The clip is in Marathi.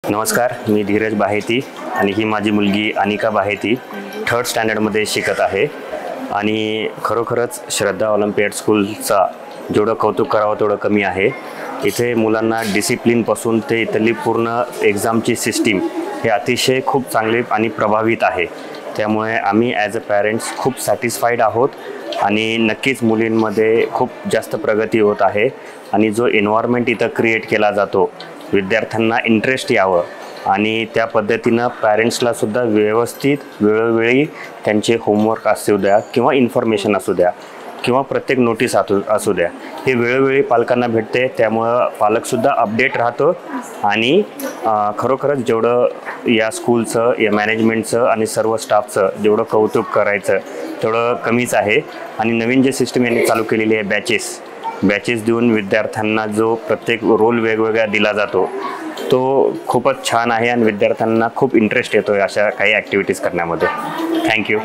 नमस्कार, मी धीरज बाहेती आणि ही माझी मुलगी अनिका बाहेती 3rd स्टँडर्डमध्ये शिकत आहे आणि खरोखरच श्रद्धा ऑलिम्पियड स्कूलचा जेवढं कौतुक करावं तेवढं कमी आहे। इथे मुलांना डिसिप्लिनपासून ते इथली पूर्ण एक्झामची सिस्टीम हे अतिशय खूप चांगले आणि प्रभावित आहे। त्यामुळे आम्ही ॲज अ पॅरेंट्स खूप सॅटिस्फाईड आहोत आणि नक्कीच मुलींमध्ये खूप जास्त प्रगती होत आहे आणि जो एन्व्हायरमेंट इथं क्रिएट केला जातो, विद्यार्थ्यांना इंटरेस्ट यावं आणि त्या पद्धतीनं पॅरेंट्सला सुद्धा व्यवस्थित वेळोवेळी त्यांचे होमवर्क असू द्या किंवा इन्फॉर्मेशन असू द्या किंवा प्रत्येक नोटीस असू द्या, हे वेळोवेळी पालकांना भेटते। त्यामुळं पालकसुद्धा अपडेट राहतो आणि खरोखरच जेवढं या स्कूलचं, या मॅनेजमेंटचं आणि सर्व स्टाफचं जेवढं कौतुक करायचं तेवढं कमीच आहे। आणि नवीन जे सिस्टम यांनी चालू केलेली आहे बॅचेस देऊन विद्यार्थ्यांना जो प्रत्येक रोल वेगवेगळा दिला जातो तो खूपच छान आहे आणि विद्यार्थ्यांना खूप इंटरेस्ट येतो अशा काही ॲक्टिव्हिटीज करण्यामध्ये। थँक्यू।